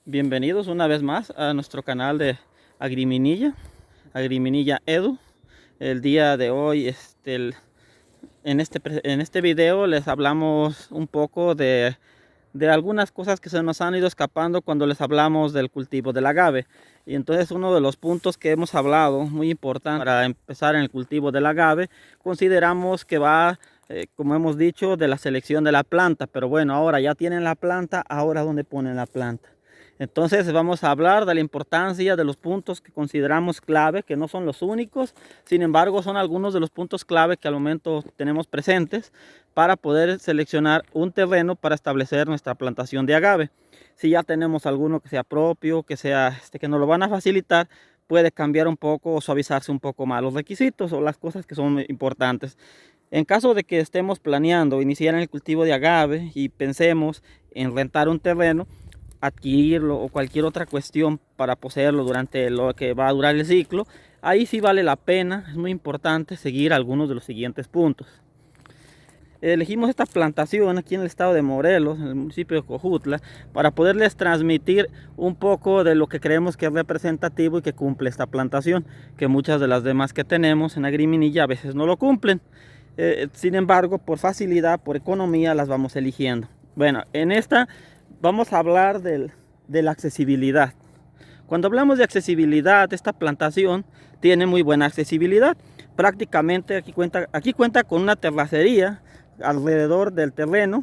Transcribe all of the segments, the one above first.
Bienvenidos una vez más a nuestro canal de Agriminilla Edu. El día de hoy, en este video les hablamos un poco de algunas cosas que se nos han ido escapando cuando les hablamos del cultivo del agave. Y entonces uno de los puntos que hemos hablado, muy importante para empezar en el cultivo del agave, consideramos que va, como hemos dicho, de la selección de la planta. Pero bueno, ahora ya tienen la planta, ahora ¿dónde ponen la planta? Entonces vamos a hablar de la importancia de los puntos que consideramos clave, que no son los únicos, sin embargo son algunos de los puntos clave que al momento tenemos presentes para poder seleccionar un terreno para establecer nuestra plantación de agave. Si ya tenemos alguno que sea propio, que nos lo van a facilitar, puede cambiar un poco o suavizarse un poco más los requisitos o las cosas que son importantes. En caso de que estemos planeando iniciar en el cultivo de agave y pensemos en rentar un terreno, adquirirlo o cualquier otra cuestión para poseerlo durante lo que va a durar el ciclo, ahí sí vale la pena, es muy importante seguir algunos de los siguientes puntos. Elegimos esta plantación aquí en el estado de Morelos, en el municipio de Jojutla, para poderles transmitir un poco de lo que creemos que es representativo y que cumple esta plantación, que muchas de las demás que tenemos en Agriminilla a veces no lo cumplen. Sin embargo, por facilidad, por economía, las vamos eligiendo. Bueno, en esta vamos a hablar de la accesibilidad. Cuando hablamos de accesibilidad, esta plantación tiene muy buena accesibilidad. Prácticamente aquí cuenta con una terracería alrededor del terreno.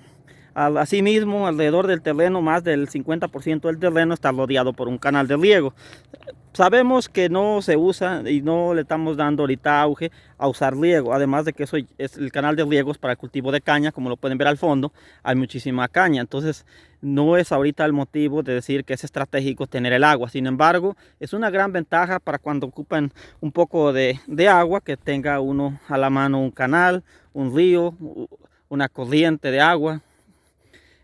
Asimismo, alrededor del terreno, más del 50% del terreno está rodeado por un canal de riego. Sabemos que no se usa y no le estamos dando ahorita auge a usar riego, además de que eso es el canal de riegos para el cultivo de caña, como lo pueden ver al fondo, hay muchísima caña, entonces no es ahorita el motivo de decir que es estratégico tener el agua. Sin embargo, es una gran ventaja para cuando ocupan un poco de agua, que tenga uno a la mano un canal, un río, una corriente de agua.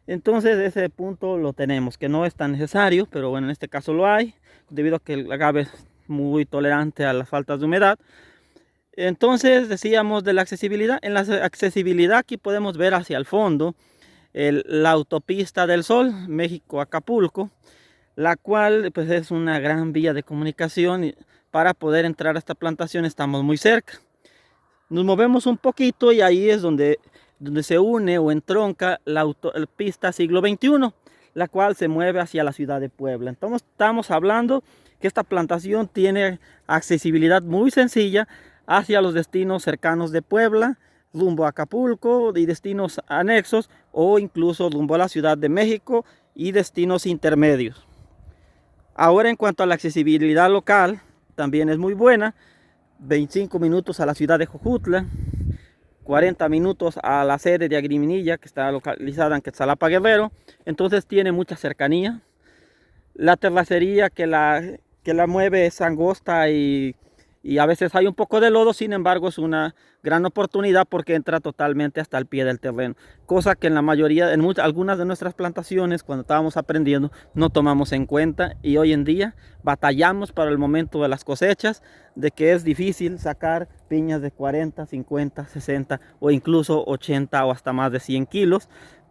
Entonces ese punto lo tenemos, que no es tan necesario, pero bueno, en este caso lo hay, debido a que el agave es muy tolerante a las faltas de humedad. Entonces decíamos de la accesibilidad. En la accesibilidad aquí podemos ver hacia el fondo la autopista del Sol, México-Acapulco, la cual pues es una gran vía de comunicación y para poder entrar a esta plantación estamos muy cerca. Nos movemos un poquito y ahí es donde se une o entronca la autopista siglo XXI, la cual se mueve hacia la ciudad de Puebla. Entonces estamos hablando que esta plantación tiene accesibilidad muy sencilla hacia los destinos cercanos de Puebla, rumbo a Acapulco y destinos anexos, o incluso rumbo a la Ciudad de México y destinos intermedios. Ahora, en cuanto a la accesibilidad local, también es muy buena. 25 minutos a la ciudad de Jojutla, 40 minutos a la sede de Agriminilla, que está localizada en Quetzalapa, Guerrero. Entonces tiene mucha cercanía. La terracería que la mueve es angosta y a veces hay un poco de lodo. Sin embargo, es una gran oportunidad porque entra totalmente hasta el pie del terreno, cosa que en la mayoría, algunas de nuestras plantaciones, cuando estábamos aprendiendo, no tomamos en cuenta, y hoy en día batallamos para el momento de las cosechas, de que es difícil sacar piñas de 40, 50, 60 o incluso 80 o hasta más de 100 kilos,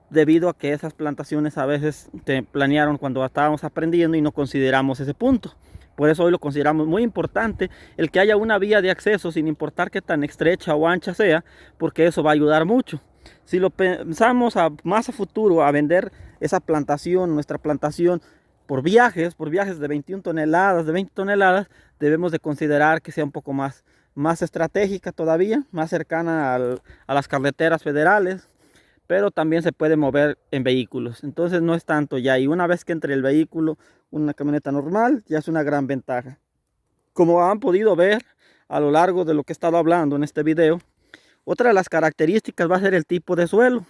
debido a que esas plantaciones a veces te planearon cuando estábamos aprendiendo y no consideramos ese punto. Por eso hoy lo consideramos muy importante el que haya una vía de acceso, sin importar qué tan estrecha o ancha sea, porque eso va a ayudar mucho. Si lo pensamos más a futuro, a vender esa plantación, nuestra plantación, por viajes de 21 toneladas, de 20 toneladas, debemos de considerar que sea un poco más estratégica todavía, más cercana a las carreteras federales, pero también se puede mover en vehículos. Entonces no es tanto ya, y una vez que entre el vehículo, una camioneta normal, ya es una gran ventaja. Como han podido ver a lo largo de lo que he estado hablando en este video, otra de las características va a ser el tipo de suelo.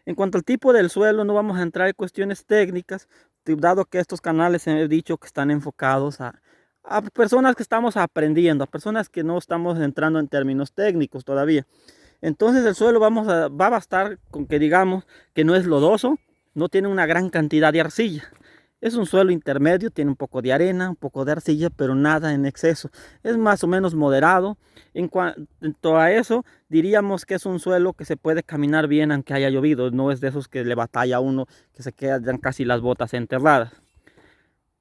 En cuanto al tipo del suelo, no vamos a entrar en cuestiones técnicas, dado que estos canales he dicho que están enfocados a personas que estamos aprendiendo, a personas que no estamos entrando en términos técnicos todavía. Entonces el suelo va a bastar con que digamos que no es lodoso, no tiene una gran cantidad de arcilla. Es un suelo intermedio, tiene un poco de arena, un poco de arcilla, pero nada en exceso. Es más o menos moderado. En cuanto a eso, diríamos que es un suelo que se puede caminar bien aunque haya llovido. No es de esos que le batalla a uno, que se quedan casi las botas enterradas.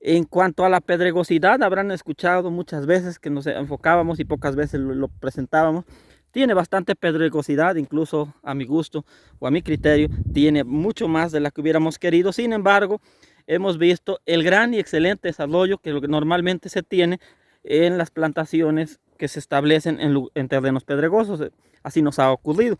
En cuanto a la pedregosidad, habrán escuchado muchas veces que nos enfocábamos y pocas veces lo presentábamos. Tiene bastante pedregosidad, incluso a mi gusto o a mi criterio, tiene mucho más de la que hubiéramos querido. Sin embargo, hemos visto el gran y excelente desarrollo que normalmente se tiene en las plantaciones que se establecen en terrenos pedregosos. Así nos ha ocurrido.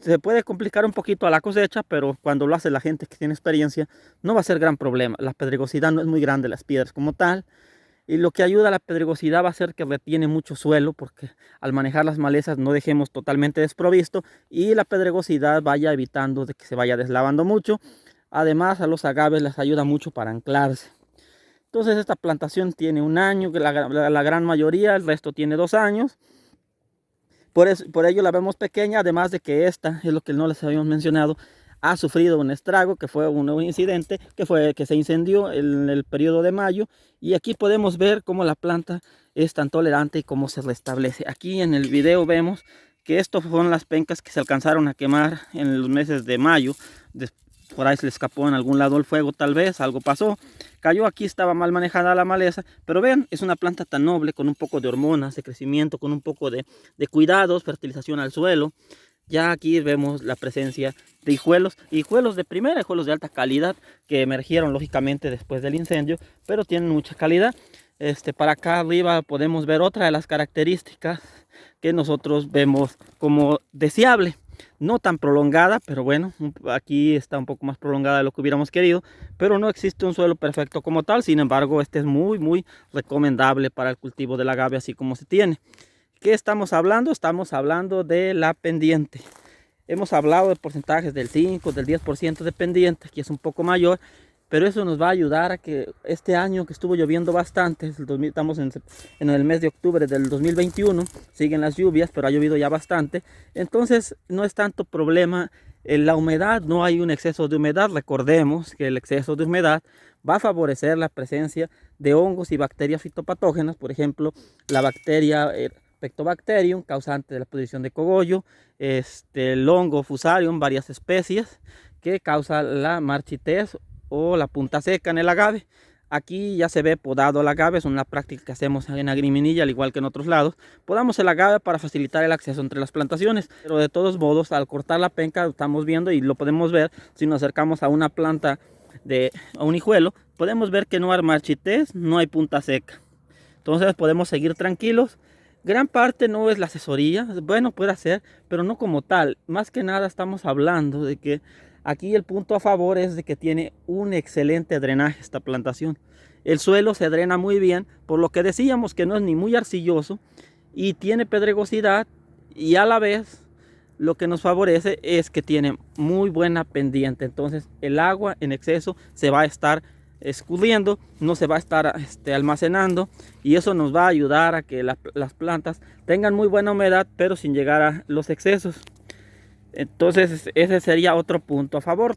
Se puede complicar un poquito a la cosecha, pero cuando lo hace la gente que tiene experiencia, no va a ser gran problema. La pedregosidad no es muy grande, las piedras como tal. Y lo que ayuda a la pedregosidad va a ser que retiene mucho suelo, porque al manejar las malezas no dejemos totalmente desprovisto y la pedregosidad vaya evitando de que se vaya deslavando mucho. Además, a los agaves les ayuda mucho para anclarse. Entonces esta plantación tiene 1 año, la gran mayoría, el resto tiene 2 años. Por ello la vemos pequeña, además de que esta, es lo que no les habíamos mencionado, ha sufrido un estrago, que fue un nuevo incidente, que se incendió en el periodo de mayo. Y aquí podemos ver cómo la planta es tan tolerante y cómo se restablece. Aquí en el video vemos que estas fueron las pencas que se alcanzaron a quemar en los meses de mayo. Por ahí se le escapó en algún lado el fuego, tal vez, algo pasó. Cayó aquí, estaba mal manejada la maleza, pero vean, es una planta tan noble, con un poco de hormonas de crecimiento, con un poco de cuidados, fertilización al suelo. Ya aquí vemos la presencia de hijuelos de primera, hijuelos de alta calidad, que emergieron lógicamente después del incendio, pero tienen mucha calidad. Para acá arriba podemos ver otra de las características que nosotros vemos como deseable. No tan prolongada, pero bueno, aquí está un poco más prolongada de lo que hubiéramos querido, pero no existe un suelo perfecto como tal. Sin embargo, este es muy recomendable para el cultivo del agave así como se tiene. ¿Qué estamos hablando? Estamos hablando de la pendiente. Hemos hablado de porcentajes del 5, del 10% de pendiente, que es un poco mayor, pero eso nos va a ayudar a que este año que estuvo lloviendo bastante, estamos en el mes de octubre del 2021, siguen las lluvias, pero ha llovido ya bastante, entonces no es tanto problema en la humedad, no hay un exceso de humedad. Recordemos que el exceso de humedad va a favorecer la presencia de hongos y bacterias fitopatógenas, por ejemplo, la bacteria Pectobacterium, causante de la pudrición de cogollo, el hongo Fusarium, varias especies, que causa la marchitez o la punta seca en el agave. Aquí ya se ve podado el agave, es una práctica que hacemos en Agriminilla, al igual que en otros lados. Podamos el agave para facilitar el acceso entre las plantaciones, pero de todos modos, al cortar la penca, estamos viendo y lo podemos ver, si nos acercamos a una planta, a un hijuelo, podemos ver que no hay marchitez, no hay punta seca. Entonces podemos seguir tranquilos. Gran parte no es la asesoría, bueno, puede ser, pero no como tal. Más que nada estamos hablando de que aquí el punto a favor es de que tiene un excelente drenaje esta plantación. El suelo se drena muy bien, por lo que decíamos que no es ni muy arcilloso y tiene pedregosidad, y a la vez lo que nos favorece es que tiene muy buena pendiente. Entonces el agua en exceso se va a estar escurriendo, no se va a estar almacenando, y eso nos va a ayudar a que las plantas tengan muy buena humedad, pero sin llegar a los excesos. Entonces ese sería otro punto a favor.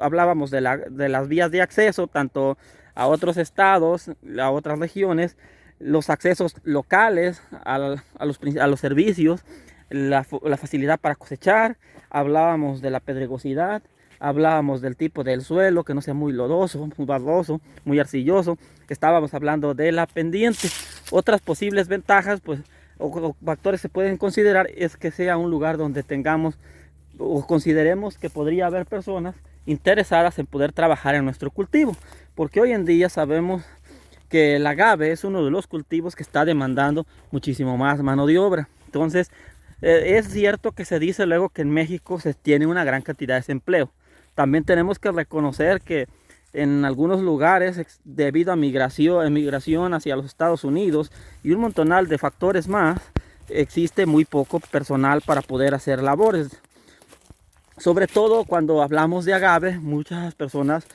Hablábamos de las vías de acceso, tanto a otros estados, a otras regiones, los accesos locales a los servicios, la facilidad para cosechar. Hablábamos de la pedregosidad, hablábamos del tipo del suelo, que no sea muy lodoso, muy barroso, muy arcilloso. Estábamos hablando de la pendiente. Otras posibles ventajas, pues, o factores se pueden considerar, es que sea un lugar donde tengamos o consideremos que podría haber personas interesadas en poder trabajar en nuestro cultivo, porque hoy en día sabemos que el agave es uno de los cultivos que está demandando muchísimo más mano de obra. Entonces es cierto que se dice luego que en México se tiene una gran cantidad de desempleo. También tenemos que reconocer que en algunos lugares, debido a emigración hacia los Estados Unidos y un montonal de factores más, existe muy poco personal para poder hacer labores. Sobre todo cuando hablamos de agave, muchas personas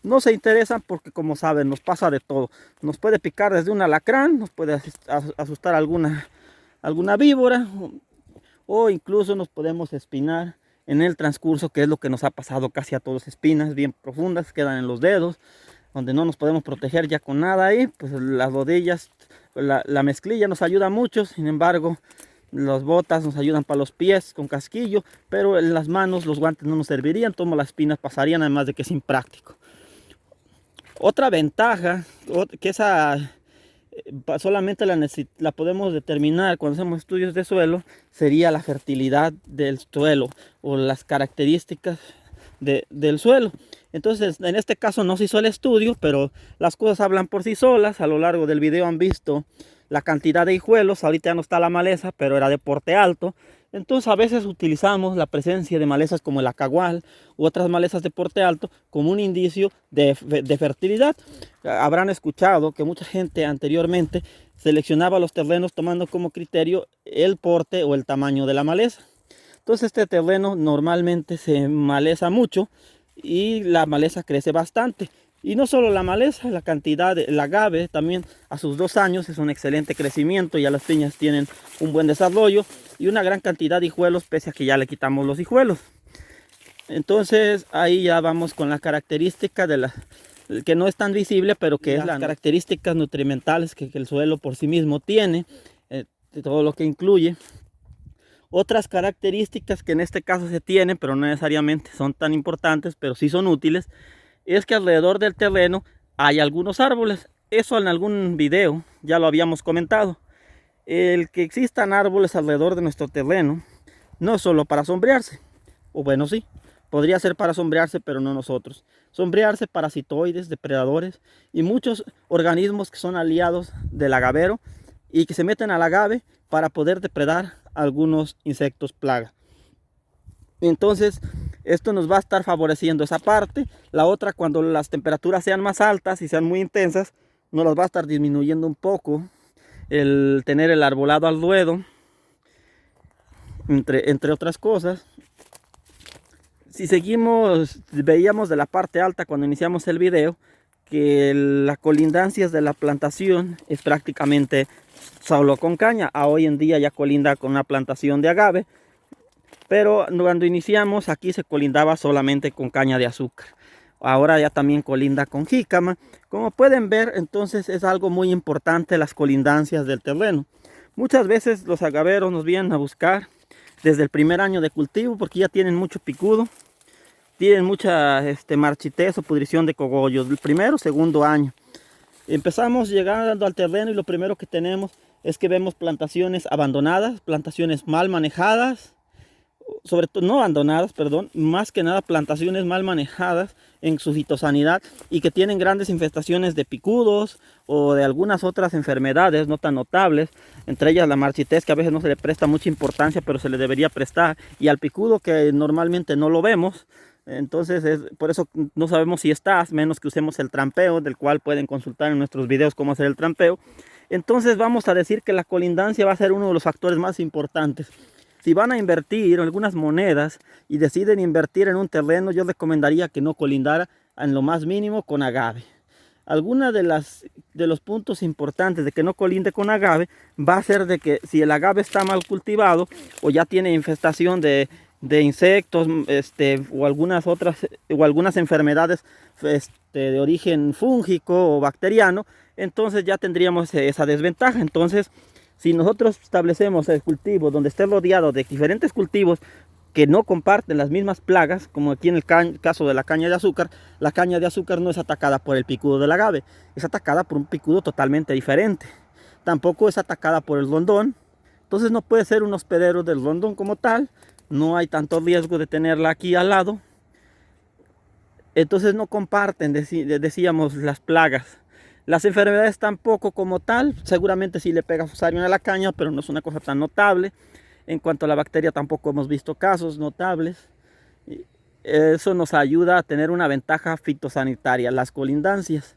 no se interesan porque, como saben, nos pasa de todo. Nos puede picar desde un alacrán, nos puede asustar alguna víbora, o incluso nos podemos espinar en el transcurso, que es lo que nos ha pasado casi a todos. Espinas bien profundas quedan en los dedos, donde no nos podemos proteger ya con nada ahí. Pues las rodillas, la mezclilla nos ayuda mucho. Sin embargo, las botas nos ayudan para los pies con casquillo, pero en las manos los guantes no nos servirían, todas las espinas pasarían, además de que es impráctico. Otra ventaja, que esa solamente la podemos determinar cuando hacemos estudios de suelo, sería la fertilidad del suelo o las características del suelo. Entonces, en este caso no se hizo el estudio, pero las cosas hablan por sí solas. A lo largo del video han visto la cantidad de hijuelos. Ahorita ya no está la maleza, pero era de porte alto. Entonces a veces utilizamos la presencia de malezas como el acagual u otras malezas de porte alto como un indicio de fertilidad. Habrán escuchado que mucha gente anteriormente seleccionaba los terrenos tomando como criterio el porte o el tamaño de la maleza. Entonces este terreno normalmente se maleza mucho y la maleza crece bastante. Y no solo la maleza, la cantidad del agave también a sus 2 años es un excelente crecimiento. Ya las piñas tienen un buen desarrollo y una gran cantidad de hijuelos, pese a que ya le quitamos los hijuelos. Entonces ahí ya vamos con la característica de la que no es tan visible, pero que es las características nutrimentales que el suelo por sí mismo tiene, todo lo que incluye. Otras características que en este caso se tienen, pero no necesariamente son tan importantes, pero sí son útiles, es que alrededor del terreno hay algunos árboles. Eso en algún video ya lo habíamos comentado. El que existan árboles alrededor de nuestro terreno no es solo para sombrearse, o bueno, sí, podría ser para sombrearse, pero no nosotros. Sombrearse parasitoides, depredadores y muchos organismos que son aliados del agavero y que se meten al agave para poder depredar algunos insectos plaga. Entonces esto nos va a estar favoreciendo esa parte. La otra, cuando las temperaturas sean más altas y sean muy intensas, nos las va a estar disminuyendo un poco el tener el arbolado al ruedo, entre otras cosas. Si seguimos, veíamos de la parte alta cuando iniciamos el video que las colindancias de la plantación es prácticamente solo con caña. Hoy en día ya colinda con una plantación de agave, pero cuando iniciamos aquí se colindaba solamente con caña de azúcar. Ahora ya también colinda con jícama. Como pueden ver, entonces es algo muy importante las colindancias del terreno. Muchas veces los agaveros nos vienen a buscar desde el primer año de cultivo porque ya tienen mucho picudo, tienen mucha marchitez o pudrición de cogollos, el primero o segundo año. Empezamos llegando al terreno y lo primero que tenemos es que vemos plantaciones abandonadas, plantaciones mal manejadas, sobre todo no abandonadas, perdón, más que nada plantaciones mal manejadas en su fitosanidad y que tienen grandes infestaciones de picudos o de algunas otras enfermedades no tan notables, entre ellas la marchitez, que a veces no se le presta mucha importancia, pero se le debería prestar, y al picudo, que normalmente no lo vemos. Entonces por eso no sabemos si está, menos que usemos el trampeo, del cual pueden consultar en nuestros videos cómo hacer el trampeo. Entonces vamos a decir que la colindancia va a ser uno de los factores más importantes. Si van a invertir algunas monedas y deciden invertir en un terreno, yo recomendaría que no colindara en lo más mínimo con agave. Alguna de los puntos importantes de que no colinde con agave va a ser de que si el agave está mal cultivado o ya tiene infestación de insectos o algunas enfermedades de origen fúngico o bacteriano, entonces ya tendríamos esa desventaja. Entonces, si nosotros establecemos el cultivo donde esté rodeado de diferentes cultivos que no comparten las mismas plagas, como aquí en el caso de la caña de azúcar, la caña de azúcar no es atacada por el picudo del agave, es atacada por un picudo totalmente diferente. Tampoco es atacada por el rondón, entonces no puede ser un hospedero del rondón como tal, no hay tanto riesgo de tenerla aquí al lado. Entonces no comparten, decíamos, las plagas. Las enfermedades tampoco como tal, seguramente sí le pega Fusarium a la caña, pero no es una cosa tan notable. En cuanto a la bacteria tampoco hemos visto casos notables. Eso nos ayuda a tener una ventaja fitosanitaria, las colindancias.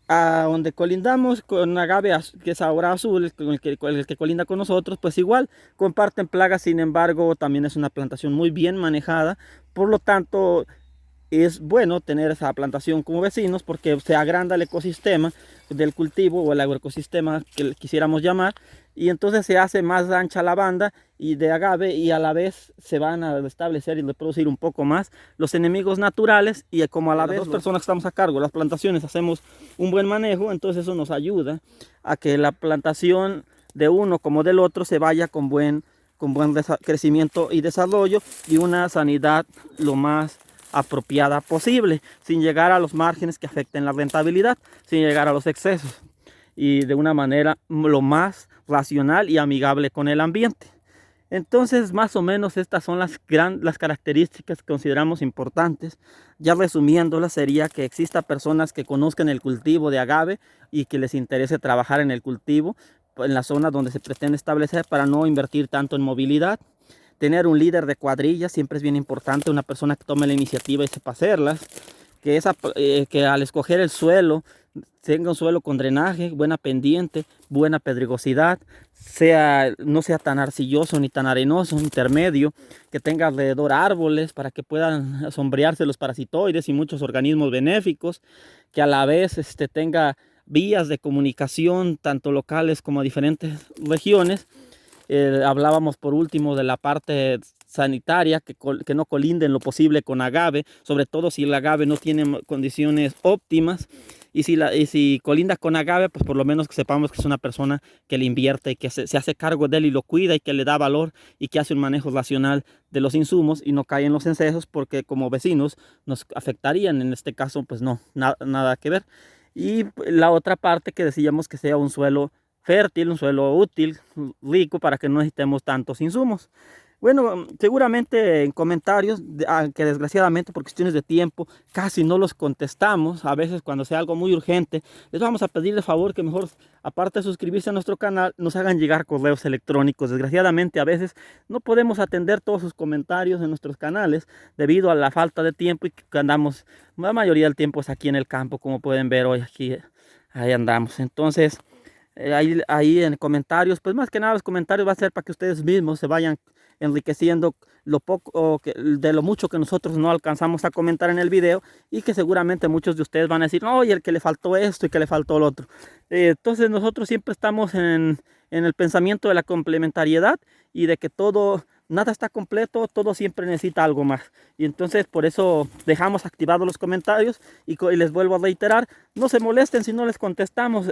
A donde colindamos con agave, que es ahora azul, el que colinda con nosotros, pues igual comparten plagas, sin embargo también es una plantación muy bien manejada, por lo tanto es bueno tener esa plantación como vecinos porque se agranda el ecosistema del cultivo o el agroecosistema que quisiéramos llamar, y entonces se hace más ancha la banda y de agave, y a la vez se van a establecer y reproducir un poco más los enemigos naturales, y como a la vez las dos personas que estamos a cargo de las plantaciones hacemos un buen manejo, entonces eso nos ayuda a que la plantación de uno como del otro se vaya con buen crecimiento y desarrollo y una sanidad lo más apropiada posible, sin llegar a los márgenes que afecten la rentabilidad, sin llegar a los excesos, y de una manera lo más racional y amigable con el ambiente. Entonces, más o menos estas son las características que consideramos importantes. Ya resumiéndolas, sería que exista personas que conozcan el cultivo de agave y que les interese trabajar en el cultivo en la zona donde se pretende establecer, para no invertir tanto en movilidad. Tener un líder de cuadrilla siempre es bien importante, una persona que tome la iniciativa y sepa hacerlas. Que al escoger el suelo, tenga un suelo con drenaje, buena pendiente, buena pedregosidad, no sea tan arcilloso ni tan arenoso, intermedio, que tenga alrededor árboles para que puedan sombrearse los parasitoides y muchos organismos benéficos, que a la vez tenga vías de comunicación tanto locales como a diferentes regiones. Hablábamos por último de la parte sanitaria, que no colinde en lo posible con agave, sobre todo si el agave no tiene condiciones óptimas, y si colinda con agave, pues por lo menos que sepamos que es una persona que le invierte y que se hace cargo de él y lo cuida y que le da valor y que hace un manejo racional de los insumos y no cae en los excesos, porque como vecinos nos afectarían. En este caso pues no, nada que ver. Y la otra parte, que decíamos que sea un suelo fértil, un suelo útil, rico, para que no necesitemos tantos insumos. Bueno, seguramente en comentarios, que desgraciadamente por cuestiones de tiempo casi no los contestamos. A veces cuando sea algo muy urgente, les vamos a pedir de favor que mejor, aparte de suscribirse a nuestro canal, nos hagan llegar correos electrónicos. Desgraciadamente a veces no podemos atender todos sus comentarios en nuestros canales debido a la falta de tiempo, y que andamos, la mayoría del tiempo es aquí en el campo, como pueden ver hoy aquí, ahí andamos. Entonces, ahí en comentarios, pues más que nada los comentarios va a ser para que ustedes mismos se vayan enriqueciendo de lo mucho que nosotros no alcanzamos a comentar en el video, y que seguramente muchos de ustedes van a decir, no, oye, el que le faltó esto y que le faltó lo otro. Entonces nosotros siempre estamos en el pensamiento de la complementariedad y de que nada está completo, todo siempre necesita algo más. Y entonces por eso dejamos activados los comentarios, y les vuelvo a reiterar, no se molesten si no les contestamos.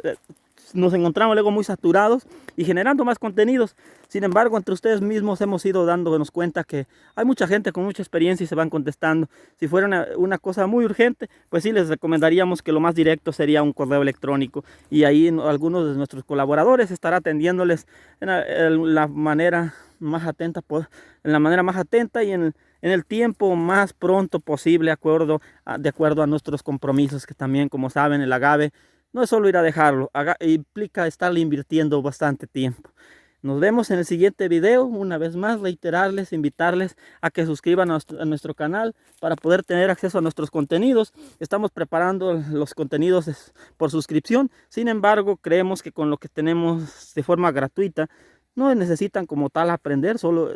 Nos encontramos luego muy saturados y generando más contenidos. Sin embargo, entre ustedes mismos hemos ido dándonos cuenta que hay mucha gente con mucha experiencia y se van contestando. Si fuera una cosa muy urgente, pues sí les recomendaríamos que lo más directo sería un correo electrónico, y ahí algunos de nuestros colaboradores estará atendiéndoles en la manera más atenta, y en el tiempo más pronto posible, de acuerdo a nuestros compromisos, que también, como saben, el agave no es solo ir a dejarlo, implica estarle invirtiendo bastante tiempo. Nos vemos en el siguiente video. Una vez más, reiterarles, invitarles a que suscriban a nuestro canal para poder tener acceso a nuestros contenidos. Estamos preparando los contenidos por suscripción. Sin embargo, creemos que con lo que tenemos de forma gratuita, no necesitan como tal aprender, solo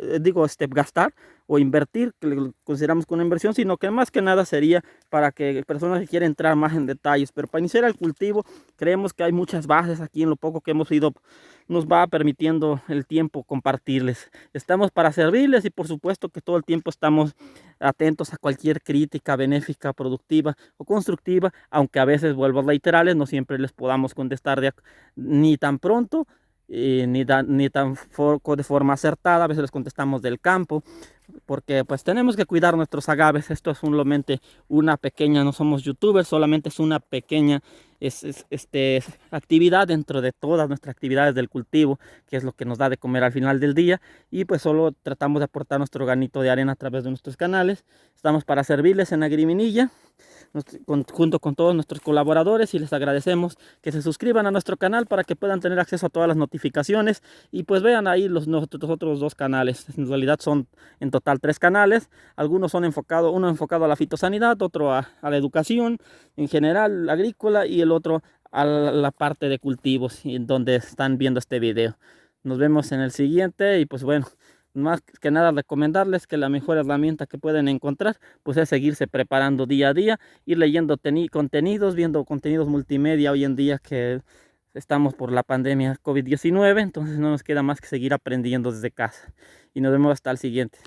gastar o invertir, que lo consideramos como una inversión, sino que más que nada sería para que personas que quieran entrar más en detalles. Pero para iniciar el cultivo, creemos que hay muchas bases aquí en lo poco que hemos ido, nos va permitiendo el tiempo compartirles. Estamos para servirles, y por supuesto que todo el tiempo estamos atentos a cualquier crítica benéfica, productiva o constructiva, aunque a veces, vuelvo a reiterarles, no siempre les podamos contestar ni tan pronto, ni tampoco de forma acertada. A veces les contestamos del campo, porque pues tenemos que cuidar nuestros agaves. Esto es solamente una pequeña, no somos youtubers, solamente es una pequeña actividad dentro de todas nuestras actividades del cultivo, que es lo que nos da de comer al final del día, y pues solo tratamos de aportar nuestro granito de arena a través de nuestros canales. Estamos para servirles en Agriminilla, junto con todos nuestros colaboradores, y les agradecemos que se suscriban a nuestro canal para que puedan tener acceso a todas las notificaciones, y pues vean ahí nuestros otros dos canales. En realidad son en total 3 canales. Algunos son uno enfocado a la fitosanidad, otro a la educación en general agrícola, y el otro a la parte de cultivos, en donde están viendo este video. Nos vemos en el siguiente, y pues bueno, más que nada recomendarles que la mejor herramienta que pueden encontrar pues es seguirse preparando día a día, ir leyendo contenidos, viendo contenidos multimedia hoy en día, que estamos por la pandemia COVID-19, entonces no nos queda más que seguir aprendiendo desde casa. Y nos vemos hasta el siguiente.